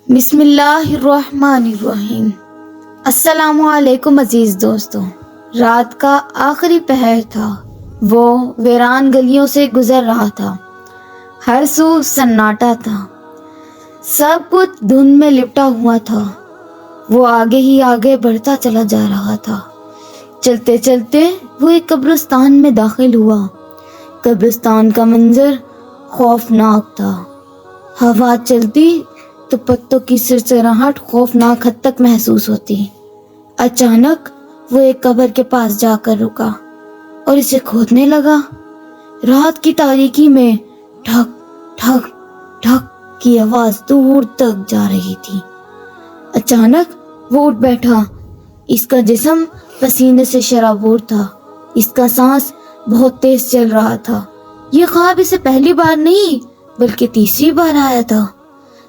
بسم اللہ الرحمن الرحیم۔ السلام علیکم عزیز دوستوں۔ رات کا آخری پہر تھا، وہ ویران گلیوں سے گزر رہا تھا، ہر سو سناٹا تھا، سب کچھ دھند میں لپٹا ہوا تھا۔ وہ آگے ہی آگے بڑھتا چلا جا رہا تھا۔ چلتے چلتے وہ ایک قبرستان میں داخل ہوا۔ قبرستان کا منظر خوفناک تھا۔ ہوا چلتی تو پتوں کی سرسراہٹ خوفناک حد تک محسوس ہوتی۔ اچانک وہ ایک قبر کے پاس جا کر رکا اور اسے کھودنے لگا۔ رات کی تاریکی میں ٹھک ٹھک ٹھک کی آواز دور تک جا رہی تھی۔ اچانک وہ اٹھ بیٹھا۔ اس کا جسم پسینے سے شرابور تھا، اس کا سانس بہت تیز چل رہا تھا۔ یہ خواب اسے پہلی بار نہیں بلکہ تیسری بار آیا تھا۔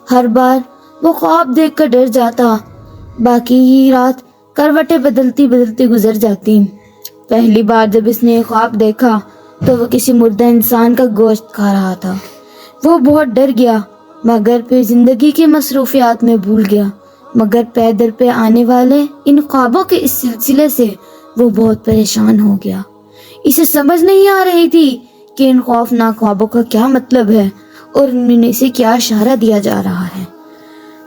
ہر بار وہ خواب دیکھ کر ڈر جاتا، باقی ہی رات کروٹیں بدلتی بدلتی گزر جاتی۔ پہلی بار جب اس نے خواب دیکھا تو وہ کسی مردہ انسان کا گوشت کھا رہا تھا۔ وہ بہت ڈر گیا، مگر پھر زندگی کی مصروفیات میں بھول گیا۔ مگر پے در پہ آنے والے ان خوابوں کے اس سلسلے سے وہ بہت پریشان ہو گیا۔ اسے سمجھ نہیں آ رہی تھی کہ ان خوفناک خوابوں کا کیا مطلب ہے اور ان میں سے کیا اشارہ دیا جا رہا ہے۔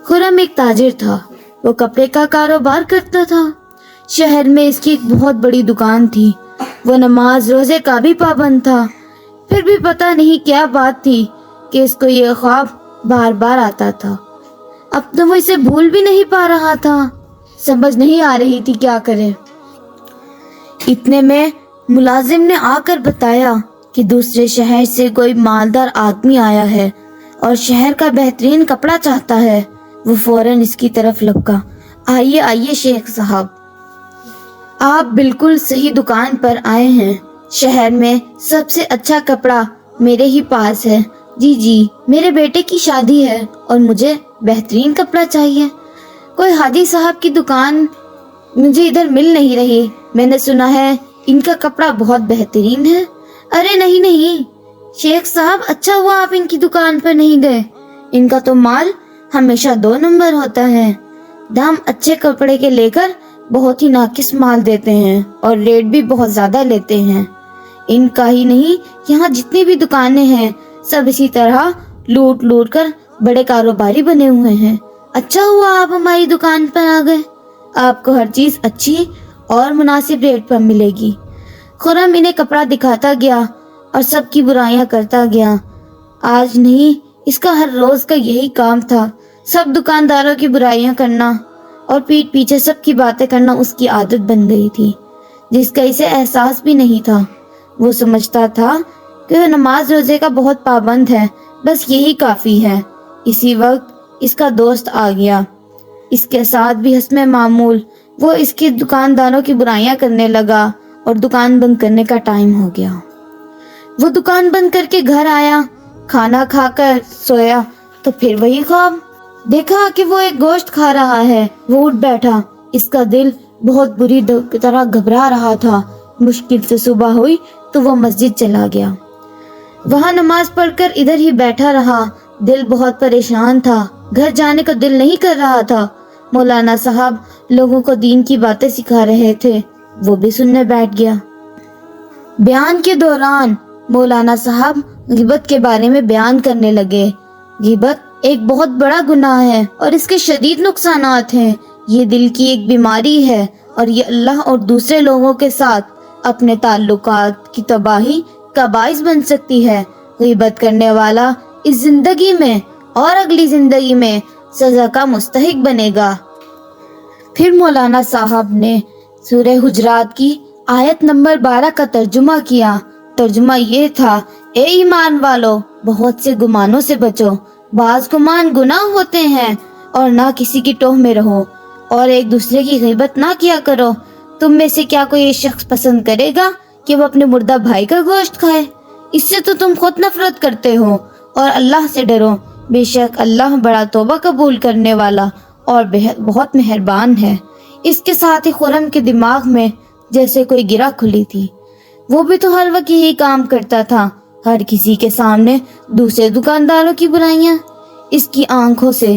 خرم ایک تاجر تھا، وہ کپڑے کا کاروبار کرتا تھا۔ شہر میں اس کی ایک بہت بڑی دکان تھی۔ وہ نماز روزے کا بھی پابند تھا، پھر بھی پتہ نہیں کیا بات تھی کہ اس کو یہ خواب بار بار آتا تھا۔ اب تو وہ اسے بھول بھی نہیں پا رہا تھا، سمجھ نہیں آ رہی تھی کیا کرے۔ اتنے میں ملازم نے آ کر بتایا کہ دوسرے شہر سے کوئی مالدار آدمی آیا ہے اور شہر کا بہترین کپڑا چاہتا ہے۔ وہ فوراً اس کی طرف لپکا۔ آئیے آئیے شیخ صاحب، آپ بالکل صحیح دکان پر آئے ہیں۔ شہر میں سب سے اچھا کپڑا میرے ہی پاس ہے۔ جی میرے بیٹے کی شادی ہے اور مجھے بہترین کپڑا چاہیے۔ کوئی حاجی صاحب کی دکان مجھے ادھر مل نہیں رہی، میں نے سنا ہے ان کا کپڑا بہت بہترین ہے۔ ارے نہیں شیخ صاحب، اچھا ہوا آپ ان کی دکان پر نہیں گئے، ان کا تو مال ہمیشہ 2 نمبر ہوتا ہے۔ دام اچھے کپڑے کے لے کر بہت ہی ناقص مال دیتے ہیں اور ریٹ بھی بہت زیادہ لیتے ہیں۔ ان کا ہی نہیں، یہاں جتنی بھی دکانیں ہیں سب اسی طرح لوٹ لوٹ کر بڑے کاروباری بنے ہوئے ہیں۔ اچھا ہوا آپ ہماری دکان پر آ گئے، آپ کو ہر چیز اچھی اور مناسب ریٹ پر ملے گی۔ خرم انہیں کپڑا دکھاتا گیا اور سب کی برائیاں کرتا گیا۔ آج نہیں، اس کا ہر روز کا یہی کام تھا، سب دکانداروں کی برائیاں کرنا اور پیٹھ پیچھے سب کی باتیں کرنا اس کی عادت بن گئی تھی، جس کا اسے احساس بھی نہیں تھا۔ وہ سمجھتا تھا کہ وہ نماز روزے کا بہت پابند ہے، بس یہی کافی ہے۔ اسی وقت اس کا دوست آ گیا، اس کے ساتھ بھی حسب معمول وہ اس کے دکانداروں کی برائیاں کرنے لگا اور دکان بند کرنے کا ٹائم ہو گیا۔ وہ دکان بند کر کے گھر آیا، کھانا کھا کر سویا تو پھر وہی خواب دیکھا کہ وہ ایک گوشت کھا رہا ہے۔ وہ اٹھ بیٹھا، اس کا دل بہت بری طرح گھبرا رہا تھا۔ مشکل سے صبح ہوئی تو وہ مسجد چلا گیا، وہاں نماز پڑھ کر ادھر ہی بیٹھا رہا۔ دل بہت پریشان تھا، گھر جانے کا دل نہیں کر رہا تھا۔ مولانا صاحب لوگوں کو دین کی باتیں سکھا رہے تھے، وہ بھی سننے بیٹھ گیا۔ بیان کے دوران مولانا صاحب غیبت کے بارے میں بیان کرنے لگے۔ غیبت ایک بہت بڑا گناہ ہے اور اس کے شدید نقصانات ہیں۔ یہ دل کی ایک بیماری ہے اور یہ اللہ اور دوسرے لوگوں کے ساتھ اپنے تعلقات کی تباہی کا باعث بن سکتی ہے۔ غیبت کرنے والا اس زندگی میں اور اگلی زندگی میں سزا کا مستحق بنے گا۔ پھر مولانا صاحب نے سورہ حجرات کی آیت نمبر 12 کا ترجمہ کیا۔ ترجمہ یہ تھا، اے ایمان والو، بہت سے گمانوں سے بچو، بعض گمان گناہ ہوتے ہیں، اور نہ کسی کی ٹوہ میں رہو اور ایک دوسرے کی غیبت نہ کیا کرو۔ تم میں سے کیا کوئی شخص پسند کرے گا کہ وہ اپنے مردہ بھائی کا گوشت کھائے؟ اس سے تو تم خود نفرت کرتے ہو، اور اللہ سے ڈرو، بے شک اللہ بڑا توبہ قبول کرنے والا اور بہت مہربان ہے۔ اس کے ساتھ ہی خرم کے دماغ میں جیسے کوئی گرہ کھلی تھی۔ وہ بھی تو ہر وقت یہی کام کرتا تھا، ہر کسی کے سامنے دوسرے دکانداروں کی برائیاں۔ اس کی آنکھوں سے